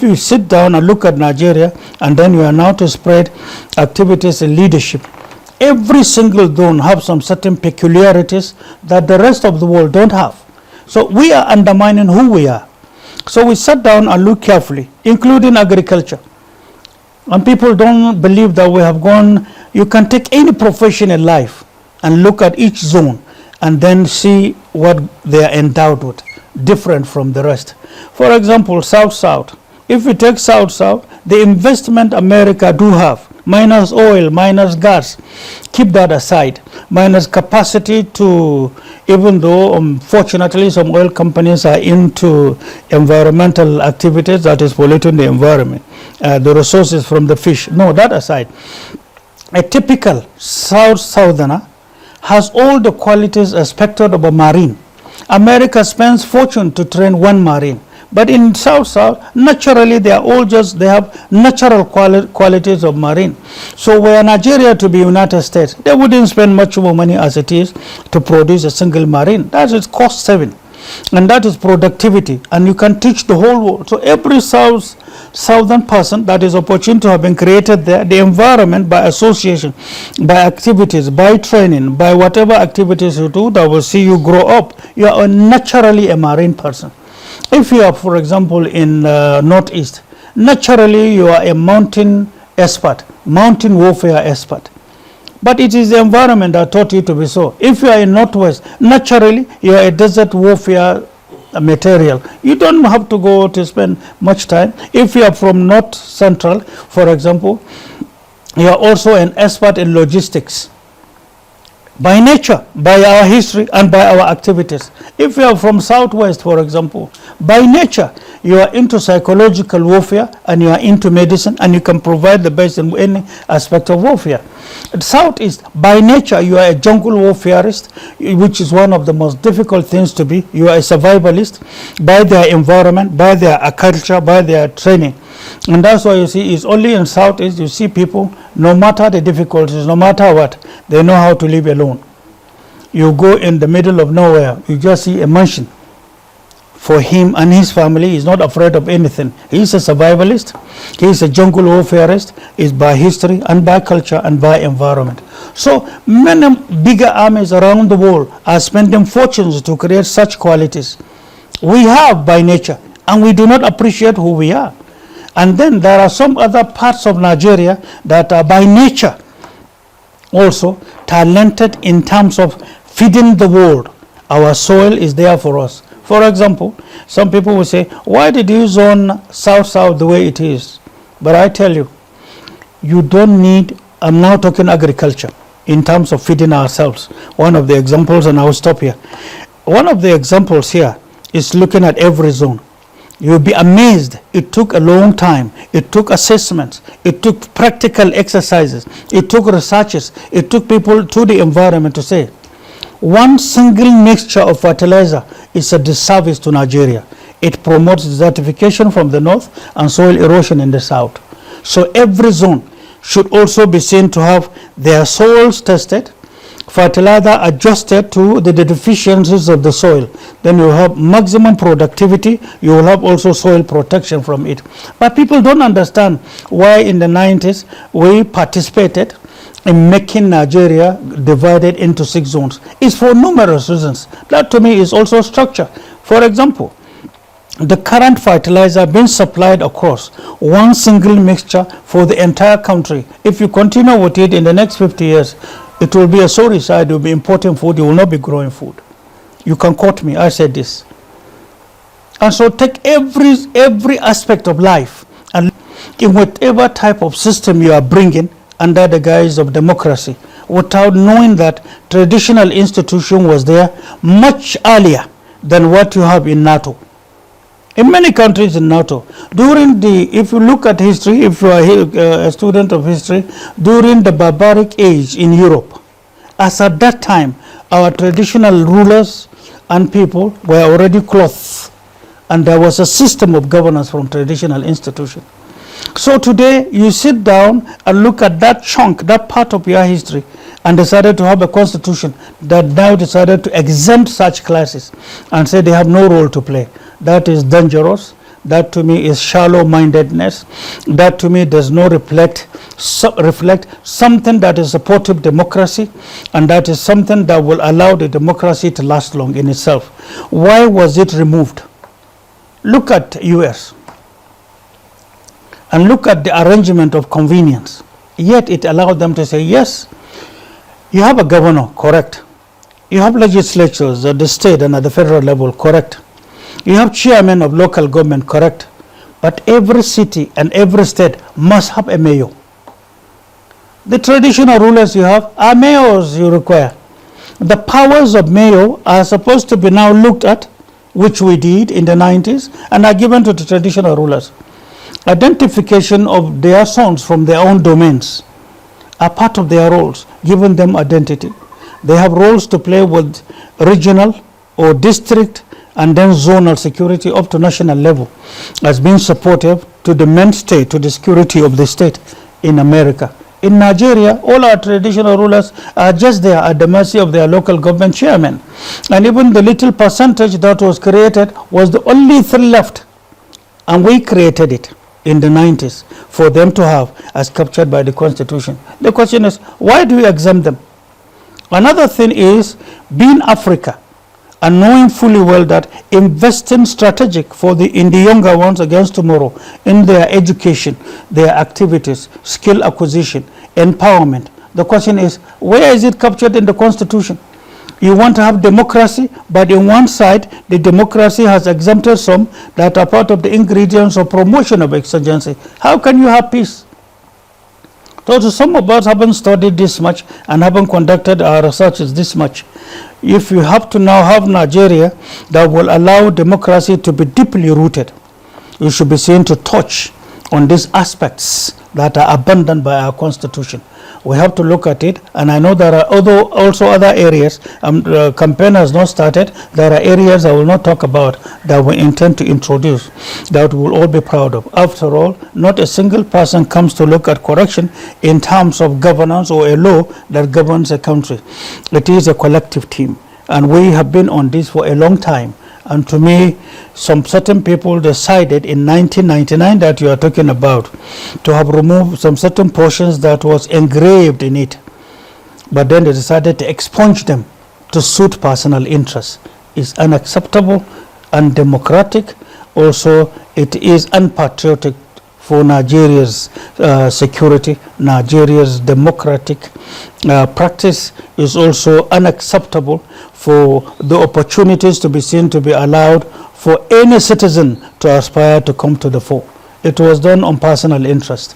you sit down and look at Nigeria, and then you are now to spread activities in leadership, every single zone have some certain peculiarities that the rest of the world don't have. So we are undermining who we are. So we sat down and looked carefully, including agriculture. And people don't believe that we have gone. You can take any profession in life and look at each zone and then see what they are endowed with, different from the rest. For example, South-South. If we take South-South, the investment America do have, minus oil, minus gas, keep that aside, minus capacity to, even though unfortunately some oil companies are into environmental activities that is polluting the environment, the resources from the fish, no, that aside. A typical Southerner has all the qualities expected of a Marine. America spends fortune to train one Marine. But in South-South, naturally, they have natural qualities of Marine. So were Nigeria to be United States, they wouldn't spend much more money as it is to produce a single Marine. That is cost saving. And that is productivity. And you can teach the whole world. So every Southern person, that is opportunity to have been created there, the environment by association, by activities, by training, by whatever activities you do that will see you grow up, you are naturally a Marine person. If you are, for example, in Northeast, naturally you are a mountain expert, mountain warfare expert. But it is the environment that taught you to be so. If you are in Northwest, naturally you are a desert warfare material. You don't have to go to spend much time. If you are from North Central, for example, you are also an expert in logistics. By nature, by our history, and by our activities. If you are from Southwest, for example, by nature, you are into psychological warfare and you are into medicine and you can provide the best in any aspect of warfare. Southeast, by nature, you are a jungle warfareist, which is one of the most difficult things to be. You are a survivalist by their environment, by their culture, by their training. And that's why you see it's only in Southeast you see people, no matter the difficulties, no matter what, they know how to live alone. You go in the middle of nowhere, you just see a mansion. For him and his family, he's not afraid of anything. He's a survivalist, he's a jungle warfareist, is by history and by culture and by environment. So many bigger armies around the world are spending fortunes to create such qualities. We have by nature, and we do not appreciate who we are. And then there are some other parts of Nigeria that are by nature also talented in terms of feeding the world. Our soil is there for us. For example, some people will say, why did you zone South-South the way it is? But I tell you, you don't need, I'm now talking agriculture in terms of feeding ourselves. One of the examples, and I'll stop here. One of the examples here is looking at every zone. You'll be amazed. It took a long time. It took assessments. It took practical exercises. It took researches. It took people to the environment to say, one single mixture of fertilizer is a disservice to Nigeria. It promotes desertification from the north and soil erosion in the south. So every zone should also be seen to have their soils tested, fertilizer adjusted to the deficiencies of the soil. Then you have maximum productivity. You will have also soil protection from it. But people don't understand why in the 90s we participated in making Nigeria divided into 6 zones. It's for numerous reasons. That to me is also structure. For example, the current fertilizer being supplied across one single mixture for the entire country. If you continue with it in the next 50 years, it will be a sorry side. You will be importing food. You will not be growing food. You can quote me. I said this. And so take every aspect of life, and in whatever type of system you are bringing under the guise of democracy, without knowing that traditional institution was there much earlier than what you have in NATO. In many countries in NATO, if you look at history, if you are a student of history, during the barbaric age in Europe, as at that time, our traditional rulers and people were already clothed, and there was a system of governance from traditional institution. So today, you sit down and look at that chunk, that part of your history, and decided to have a constitution that now decided to exempt such classes and say they have no role to play. That is dangerous. That to me is shallow-mindedness. That to me does not reflect something that is supportive democracy, and that is something that will allow the democracy to last long in itself. Why was it removed? Look at US and look at the arrangement of convenience. Yet it allowed them to say, yes, you have a governor, correct. You have legislatures at the state and at the federal level, correct. You have chairmen of local government, correct. But every city and every state must have a mayor. The traditional rulers you have are mayors you require. The powers of mayor are supposed to be now looked at, which we did in the 90s, and are given to the traditional rulers. Identification of their sons from their own domains are part of their roles, giving them identity. They have roles to play with regional or district and then zonal security up to national level as being supportive to the main state, to the security of the state in America. In Nigeria, all our traditional rulers are just there at the mercy of their local government chairman. And even the little percentage that was created was the only thing left. And we created it in the 90s for them to have as captured by the Constitution. The question is, why do you exempt them? Another thing is being Africa and knowing fully well that investing strategic in the younger ones against tomorrow, in their education, their activities, skill acquisition, empowerment. The question is, where is it captured in the Constitution? You want to have democracy, but in one side, the democracy has exempted some that are part of the ingredients of promotion of exigency. How can you have peace? So some of us haven't studied this much and haven't conducted our researches this much. If you have to now have Nigeria that will allow democracy to be deeply rooted, you should be seen to touch on these aspects that are abandoned by our Constitution. We have to look at it, and I know there are also other areas. Campaign has not started. There are areas I will not talk about that we intend to introduce that we will all be proud of. After all, not a single person comes to look at correction in terms of governance or a law that governs a country. It is a collective team, and we have been on this for a long time. And to me, some certain people decided in 1999 that you are talking about to have removed some certain portions that was engraved in it. But then they decided to expunge them to suit personal interests. It's unacceptable, undemocratic. Also, it is unpatriotic for Nigeria's security. Nigeria's democratic practice is also unacceptable for the opportunities to be seen to be allowed for any citizen to aspire to come to the fore. It was done on personal interest.